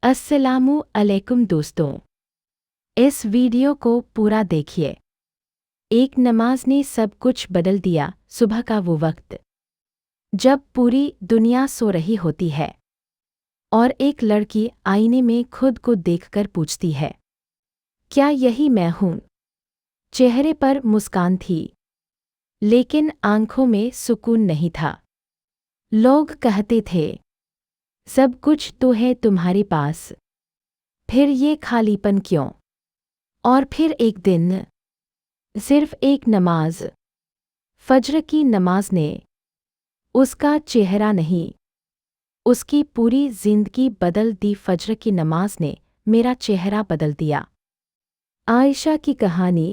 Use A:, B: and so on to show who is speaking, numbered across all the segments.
A: अस्सलामु अलैकुम दोस्तों, इस वीडियो को पूरा देखिए। एक नमाज ने सब कुछ बदल दिया। सुबह का वो वक्त जब पूरी दुनिया सो रही होती है और एक लड़की आईने में खुद को देखकर पूछती है, क्या यही मैं हूँ? चेहरे पर मुस्कान थी, लेकिन आंखों में सुकून नहीं था। लोग कहते थे, सब कुछ तो है तुम्हारे पास, फिर ये खालीपन क्यों? और फिर एक दिन सिर्फ एक नमाज, फज्र की नमाज ने उसका चेहरा नहीं, उसकी पूरी जिंदगी बदल दी। फज्र की नमाज ने मेरा चेहरा बदल दिया। आयशा की कहानी।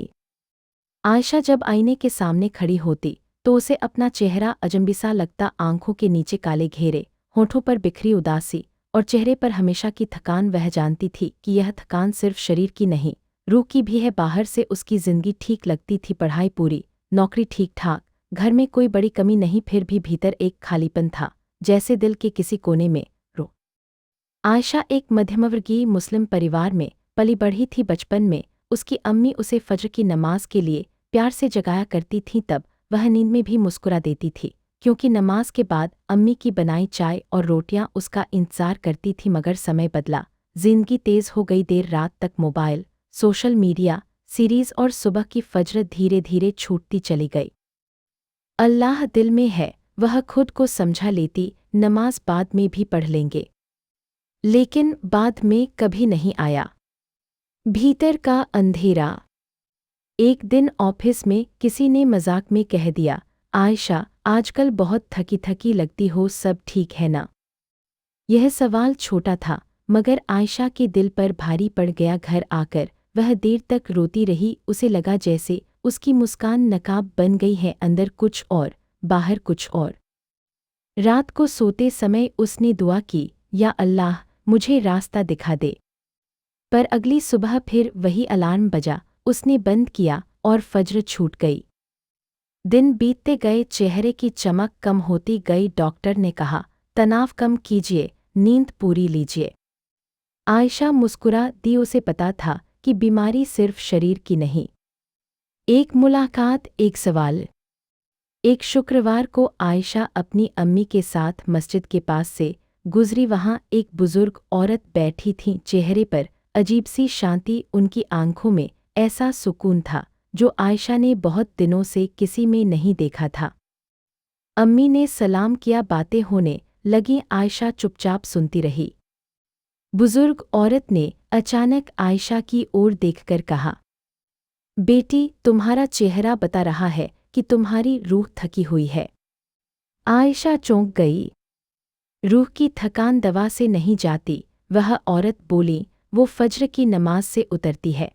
A: आयशा जब आईने के सामने खड़ी होती तो उसे अपना चेहरा अजनबी सा लगता। आंखों के नीचे काले घेरे, होठों पर बिखरी उदासी और चेहरे पर हमेशा की थकान। वह जानती थी कि यह थकान सिर्फ शरीर की नहीं, रूह की भी है। बाहर से उसकी जिंदगी ठीक लगती थी, पढ़ाई पूरी, नौकरी ठीक ठाक, घर में कोई बड़ी कमी नहीं, फिर भी भीतर एक खालीपन था, जैसे दिल के किसी कोने में रो। आयशा एक मध्यमवर्गीय मुस्लिम परिवार में पली बढ़ी थी। बचपन में उसकी अम्मी उसे फज्र की नमाज के लिए प्यार से जगाया करती थीं। तब वह नींद में भी मुस्कुरा देती थी, क्योंकि नमाज के बाद अम्मी की बनाई चाय और रोटियां उसका इंतजार करती थी। मगर समय बदला, जिंदगी तेज हो गई। देर रात तक मोबाइल, सोशल मीडिया, सीरीज और सुबह की फज्र धीरे धीरे छूटती चली गई। अल्लाह दिल में है, वह खुद को समझा लेती, नमाज बाद में भी पढ़ लेंगे। लेकिन बाद में कभी नहीं आया। भीतर का अंधेरा। एक दिन ऑफिस में किसी ने मजाक में कह दिया, आयशा आजकल बहुत थकी थकी लगती हो, सब ठीक है ना? यह सवाल छोटा था, मगर आयशा के दिल पर भारी पड़ गया। घर आकर वह देर तक रोती रही। उसे लगा जैसे उसकी मुस्कान नकाब बन गई है, अंदर कुछ और, बाहर कुछ और। रात को सोते समय उसने दुआ की, या अल्लाह मुझे रास्ता दिखा दे। पर अगली सुबह फिर वही अलार्म बजा, उसने बंद किया और फज्र छूट गई। दिन बीतते गए, चेहरे की चमक कम होती गई। डॉक्टर ने कहा, तनाव कम कीजिए, नींद पूरी लीजिए। आयशा मुस्कुरा दी। उसे पता था कि बीमारी सिर्फ शरीर की नहीं। एक मुलाकात, एक सवाल। एक शुक्रवार को आयशा अपनी अम्मी के साथ मस्जिद के पास से गुजरी। वहाँ एक बुजुर्ग औरत बैठी थी, चेहरे पर अजीब सी शांति, उनकी आंखों में ऐसा सुकून था जो आयशा ने बहुत दिनों से किसी में नहीं देखा था। अम्मी ने सलाम किया, बातें होने लगी। आयशा चुपचाप सुनती रही। बुजुर्ग औरत ने अचानक आयशा की ओर देखकर कहा, बेटी तुम्हारा चेहरा बता रहा है कि तुम्हारी रूह थकी हुई है। आयशा चौंक गई। रूह की थकान दवा से नहीं जाती, वह औरत बोली, वो फज्र की नमाज से उतरती है।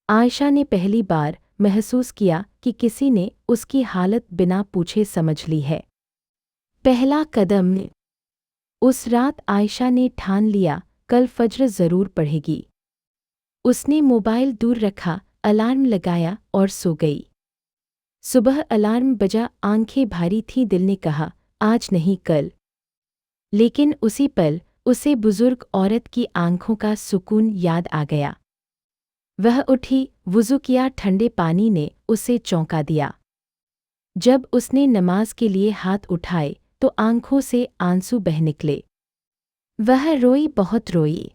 A: आयशा ने पहली बार महसूस किया कि किसी ने उसकी हालत बिना पूछे समझ ली है। पहला कदम। उस रात आयशा ने ठान लिया, कल फज्र जरूर पढ़ेगी। उसने मोबाइल दूर रखा, अलार्म लगाया और सो गई। सुबह अलार्म बजा, आंखें भारी थीं। दिल ने कहा, आज नहीं कल। लेकिन उसी पल उसे बुजुर्ग औरत की आंखों का सुकून याद आ गया। वह उठी, वुज़ू किया। ठंडे पानी ने उसे चौंका दिया। जब उसने नमाज के लिए हाथ उठाए तो आंखों से आंसू बह निकले। वह रोई, बहुत रोई।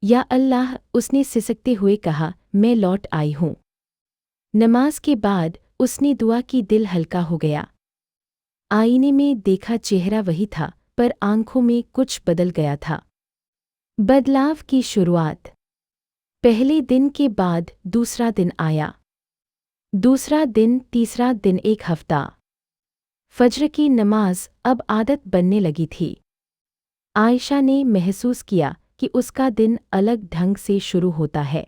A: या अल्लाह, उसने सिसकते हुए कहा, मैं लौट आई हूँ। नमाज के बाद उसने दुआ की, दिल हल्का हो गया। आईने में देखा, चेहरा वही था, पर आंखों में कुछ बदल गया था। बदलाव की शुरुआत। पहले दिन के बाद दूसरा दिन आया, दूसरा दिन, तीसरा दिन, एक हफ्ता। फज्र की नमाज अब आदत बनने लगी थी। आयशा ने महसूस किया कि उसका दिन अलग ढंग से शुरू होता है।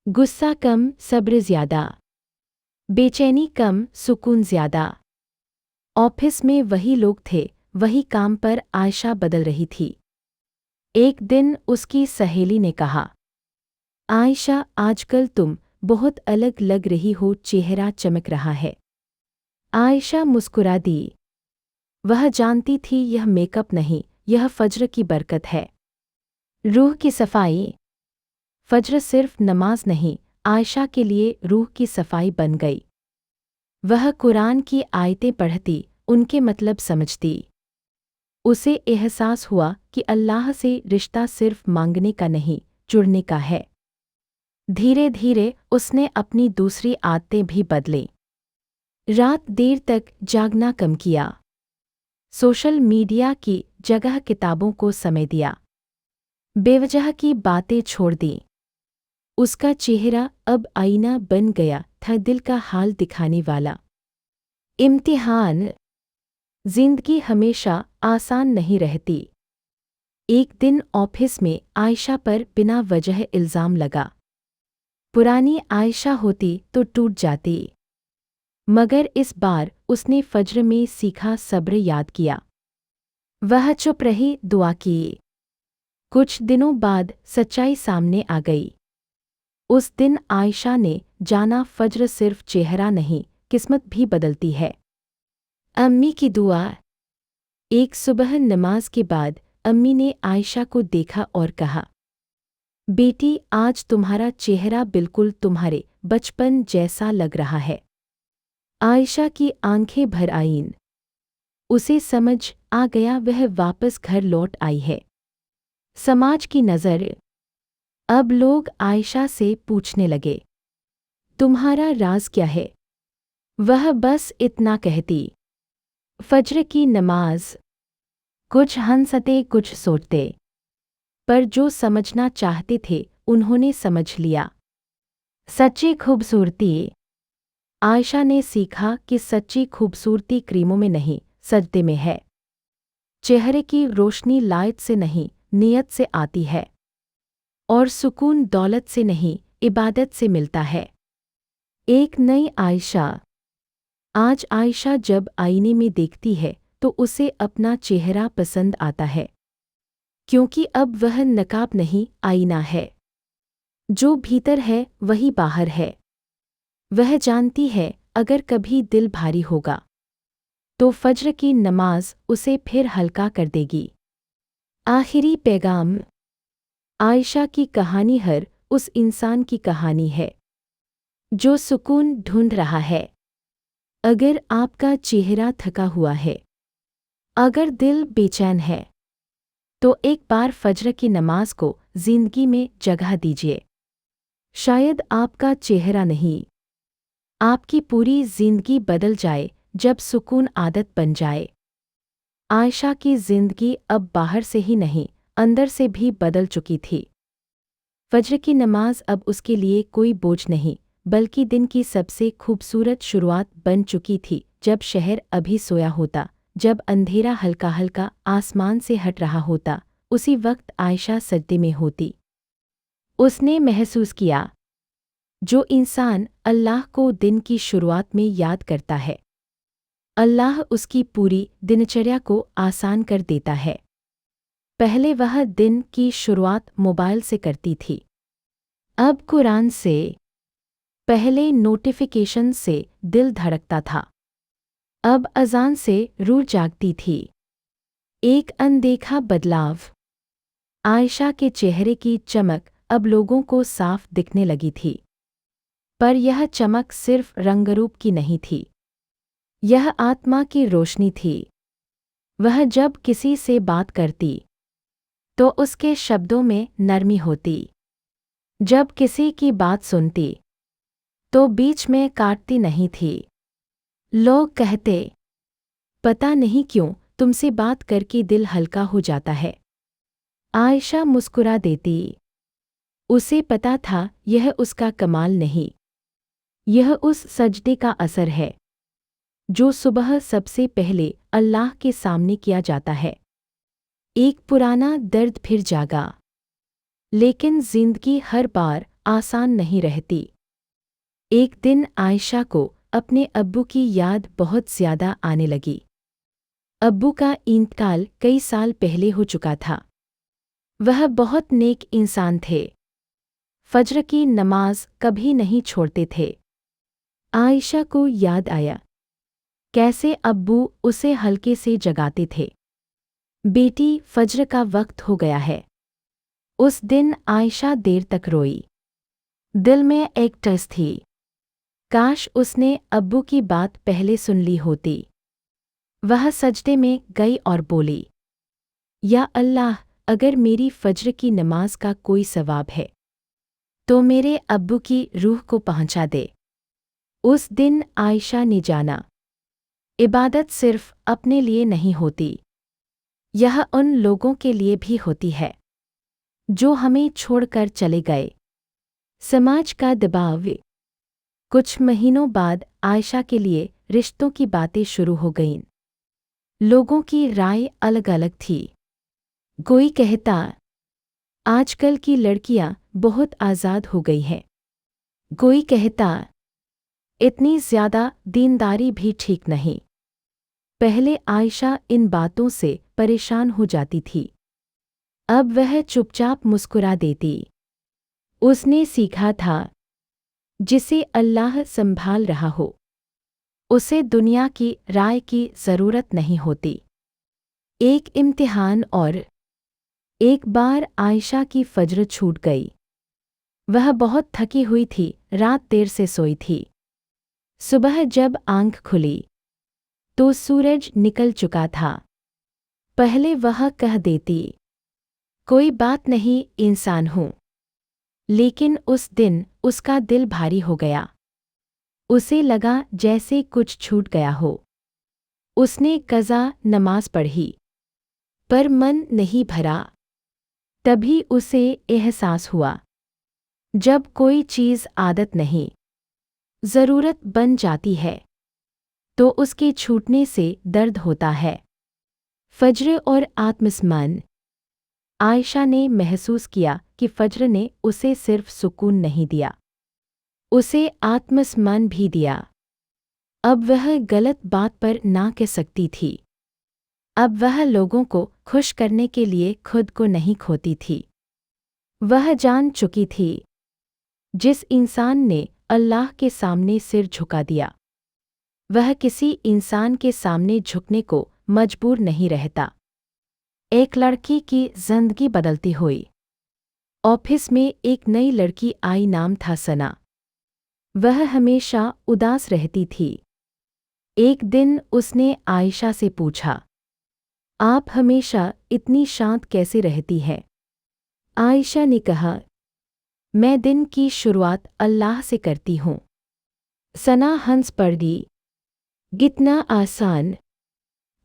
A: गुस्सा कम, सब्र ज्यादा। बेचैनी कम, सुकून ज्यादा। ऑफिस में वही लोग थे, वही काम, पर आयशा बदल रही थी। एक दिन उसकी सहेली ने कहा, आयशा आजकल तुम बहुत अलग लग रही हो, चेहरा चमक रहा है। आयशा मुस्कुरा दी। वह जानती थी यह मेकअप नहीं, यह फज्र की बरकत है। रूह की सफाई। फज्र सिर्फ नमाज नहीं, आयशा के लिए रूह की सफाई बन गई। वह कुरान की आयतें पढ़ती, उनके मतलब समझती। उसे एहसास हुआ कि अल्लाह से रिश्ता सिर्फ मांगने का नहीं, जुड़ने का है। धीरे धीरे उसने अपनी दूसरी आदतें भी बदलीं। रात देर तक जागना कम किया। सोशल मीडिया की जगह किताबों को समय दिया। बेवजह की बातें छोड़ दी। उसका चेहरा अब आईना बन गया था, दिल का हाल दिखाने वाला। इम्तिहान। जिंदगी हमेशा आसान नहीं रहती। एक दिन ऑफिस में आयशा पर बिना वजह इल्ज़ाम लगा। पुरानी आयशा होती तो टूट जाती, मगर इस बार उसने फज्र में सीखा, सब्र याद किया। वह चुप रही, दुआ की। कुछ दिनों बाद सच्चाई सामने आ गई। उस दिन आयशा ने जाना फज्र सिर्फ चेहरा नहीं, किस्मत भी बदलती है। अम्मी की दुआ। एक सुबह नमाज के बाद अम्मी ने आयशा को देखा और कहा, बेटी, आज तुम्हारा चेहरा बिल्कुल तुम्हारे बचपन जैसा लग रहा है। आयशा की आंखें भर आईं। उसे समझ आ गया, वह वापस घर लौट आई है। समाज की नज़र। अब लोग आयशा से पूछने लगे, तुम्हारा राज क्या है? वह बस इतना कहती, फज्र की नमाज। कुछ हंसते, कुछ सोचते, पर जो समझना चाहते थे उन्होंने समझ लिया। सच्ची खूबसूरती। आयशा ने सीखा कि सच्ची खूबसूरती क्रीमों में नहीं, सजदे में है। चेहरे की रोशनी लाइट से नहीं, नियत से आती है। और सुकून दौलत से नहीं, इबादत से मिलता है। एक नई आयशा। आज आयशा जब आईने में देखती है तो उसे अपना चेहरा पसंद आता है, क्योंकि अब वह नकाब नहीं, आईना है। जो भीतर है वही बाहर है। वह जानती है, अगर कभी दिल भारी होगा तो फज्र की नमाज उसे फिर हल्का कर देगी। आखिरी पैगाम। आयशा की कहानी हर उस इंसान की कहानी है जो सुकून ढूंढ रहा है। अगर आपका चेहरा थका हुआ है, अगर दिल बेचैन है, तो एक बार फज्र की नमाज को जिंदगी में जगह दीजिए। शायद आपका चेहरा नहीं, आपकी पूरी जिंदगी बदल जाए जब सुकून आदत बन जाए। आयशा की जिंदगी अब बाहर से ही नहीं, अंदर से भी बदल चुकी थी। फज्र की नमाज अब उसके लिए कोई बोझ नहीं, बल्कि दिन की सबसे खूबसूरत शुरुआत बन चुकी थी। जब शहर अभी सोया होता, जब अंधेरा हल्का हल्का आसमान से हट रहा होता, उसी वक्त आयशा सजदे में होती। उसने महसूस किया, जो इंसान अल्लाह को दिन की शुरुआत में याद करता है, अल्लाह उसकी पूरी दिनचर्या को आसान कर देता है। पहले वह दिन की शुरुआत मोबाइल से करती थी, अब कुरान से। पहले नोटिफिकेशन से दिल धड़कता था, अब अजान से रूह जागती थी। एक अनदेखा बदलाव। आयशा के चेहरे की चमक अब लोगों को साफ दिखने लगी थी। पर यह चमक सिर्फ रंगरूप की नहीं थी, यह आत्मा की रोशनी थी। वह जब किसी से बात करती तो उसके शब्दों में नरमी होती। जब किसी की बात सुनती तो बीच में काटती नहीं थी। लोग कहते, पता नहीं क्यों तुमसे बात करके दिल हल्का हो जाता है। आयशा मुस्कुरा देती। उसे पता था, यह उसका कमाल नहीं, यह उस सजदे का असर है जो सुबह सबसे पहले अल्लाह के सामने किया जाता है। एक पुराना दर्द फिर जागा। लेकिन जिंदगी हर बार आसान नहीं रहती। एक दिन आयशा को अपने अब्बू की याद बहुत ज़्यादा आने लगी। अब्बू का इंतकाल कई साल पहले हो चुका था। वह बहुत नेक इंसान थे, फज्र की नमाज कभी नहीं छोड़ते थे। आयशा को याद आया कैसे अब्बू उसे हल्के से जगाते थे, बेटी फज्र का वक्त हो गया है। उस दिन आयशा देर तक रोई। दिल में एक टस थी, काश उसने अब्बू की बात पहले सुन ली होती। वह सजदे में गई और बोली, या अल्लाह, अगर मेरी फज्र की नमाज का कोई सवाब है तो मेरे अब्बू की रूह को पहुंचा दे। उस दिन आयशा ने जाना, इबादत सिर्फ अपने लिए नहीं होती, यह उन लोगों के लिए भी होती है जो हमें छोड़कर चले गए। समाज का दबाव। कुछ महीनों बाद आयशा के लिए रिश्तों की बातें शुरू हो गईं। लोगों की राय अलग अलग थी। कोई कहता, आजकल की लड़कियां बहुत आज़ाद हो गई हैं। कोई कहता, इतनी ज़्यादा दीनदारी भी ठीक नहीं। पहले आयशा इन बातों से परेशान हो जाती थी, अब वह चुपचाप मुस्कुरा देती। उसने सीखा था, जिसे अल्लाह संभाल रहा हो उसे दुनिया की राय की ज़रूरत नहीं होती। एक इम्तिहान। और एक बार आयशा की फज्र छूट गई। वह बहुत थकी हुई थी, रात देर से सोई थी। सुबह जब आंख खुली तो सूरज निकल चुका था। पहले वह कह देती, कोई बात नहीं, इंसान हूँ। लेकिन उस दिन उसका दिल भारी हो गया। उसे लगा जैसे कुछ छूट गया हो। उसने कज़ा नमाज पढ़ी, पर मन नहीं भरा। तभी उसे एहसास हुआ, जब कोई चीज़ आदत नहीं, ज़रूरत बन जाती है, तो उसके छूटने से दर्द होता है। फज्र और आत्मसम्मान। आयशा ने महसूस किया कि फज्र ने उसे सिर्फ सुकून नहीं दिया, उसे आत्मसम्मान भी दिया। अब वह गलत बात पर ना कह सकती थी। अब वह लोगों को खुश करने के लिए खुद को नहीं खोती थी। वह जान चुकी थी, जिस इंसान ने अल्लाह के सामने सिर झुका दिया, वह किसी इंसान के सामने झुकने को मजबूर नहीं रहता। एक लड़की की जिंदगी बदलती हुई। ऑफिस में एक नई लड़की आई, नाम था सना। वह हमेशा उदास रहती थी। एक दिन उसने आयशा से पूछा, आप हमेशा इतनी शांत कैसे रहती हैं? आयशा ने कहा, मैं दिन की शुरुआत अल्लाह से करती हूँ। सना हंस पड़ी, कितना आसान।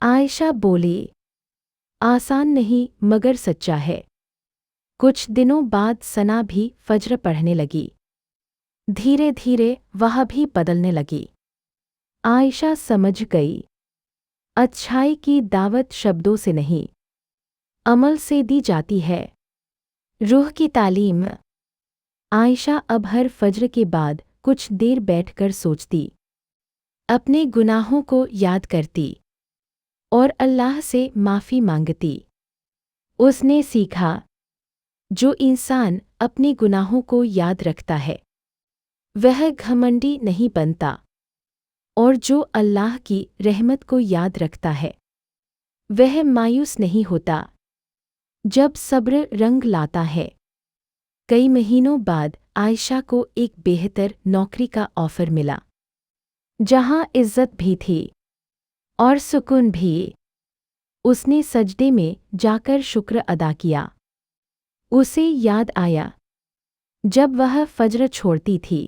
A: आयशा बोली, आसान नहीं मगर सच्चा है। कुछ दिनों बाद सना भी फज्र पढ़ने लगी। धीरे धीरे वह भी बदलने लगी। आयशा समझ गई, अच्छाई की दावत शब्दों से नहीं, अमल से दी जाती है। रूह की तालीम। आयशा अब हर फज्र के बाद कुछ देर बैठकर सोचती, अपने गुनाहों को याद करती और अल्लाह से माफ़ी मांगती। उसने सीखा, जो इंसान अपने गुनाहों को याद रखता है वह घमंडी नहीं बनता, और जो अल्लाह की रहमत को याद रखता है वह मायूस नहीं होता। जब सब्र रंग लाता है। कई महीनों बाद आयशा को एक बेहतर नौकरी का ऑफर मिला, जहां इज्जत भी थी और सुकून भी। उसने सजदे में जाकर शुक्र अदा किया। उसे याद आया, जब वह फज्र छोड़ती थी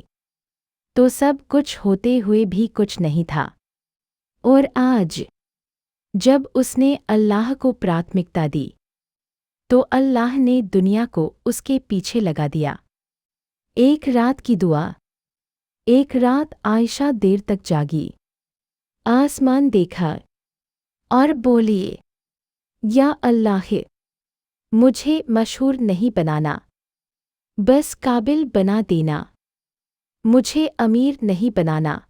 A: तो सब कुछ होते हुए भी कुछ नहीं था, और आज जब उसने अल्लाह को प्राथमिकता दी तो अल्लाह ने दुनिया को उसके पीछे लगा दिया। एक रात की दुआ। एक रात आयशा देर तक जागी, आसमान देखा और बोली, या अल्लाह, मुझे मशहूर नहीं बनाना, बस काबिल बना देना। मुझे अमीर नहीं बनाना,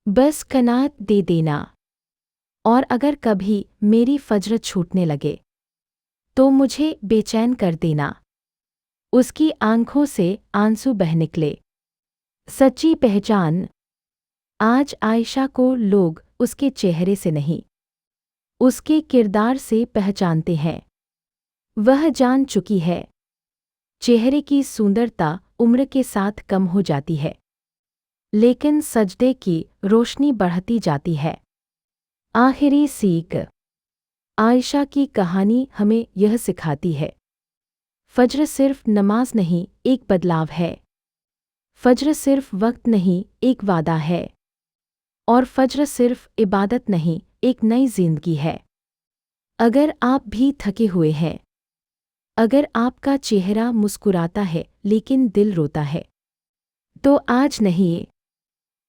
A: बस कनात दे देना। और अगर कभी मेरी फज्र छूटने लगे तो मुझे बेचैन कर देना। उसकी आंखों से आंसू बह निकले। सच्ची पहचान। आज आयशा को लोग उसके चेहरे से नहीं, उसके किरदार से पहचानते हैं। वह जान चुकी है, चेहरे की सुंदरता उम्र के साथ कम हो जाती है, लेकिन सजदे की रोशनी बढ़ती जाती है। आखिरी सीख। आयशा की कहानी हमें यह सिखाती है, फज्र सिर्फ नमाज नहीं, एक बदलाव है। फज्र सिर्फ वक्त नहीं, एक वादा है। और फज्र सिर्फ इबादत नहीं, एक नई जिंदगी है। अगर आप भी थके हुए हैं, अगर आपका चेहरा मुस्कुराता है लेकिन दिल रोता है, तो आज नहीं,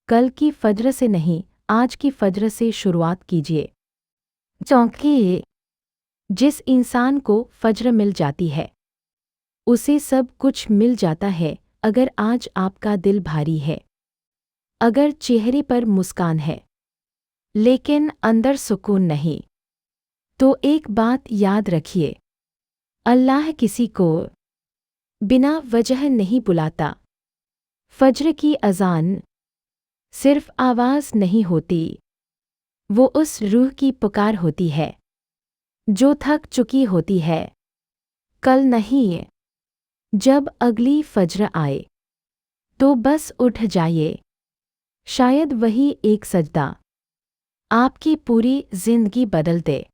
A: कल की फज्र से नहीं, आज की फज्र से शुरुआत कीजिए। क्योंकि जिस इंसान को फज्र मिल जाती है, उसे सब कुछ मिल जाता है। अगर आज आपका दिल भारी है, अगर चेहरे पर मुस्कान है, लेकिन अंदर सुकून नहीं, तो एक बात याद रखिए, अल्लाह किसी को बिना वजह नहीं बुलाता। फज्र की अज़ान सिर्फ आवाज़ नहीं होती, वो उस रूह की पुकार होती है जो थक चुकी होती है। कल नहीं, जब अगली फज्र आए, तो बस उठ जाइए। शायद वही एक सजदा आपकी पूरी जिंदगी बदल दे।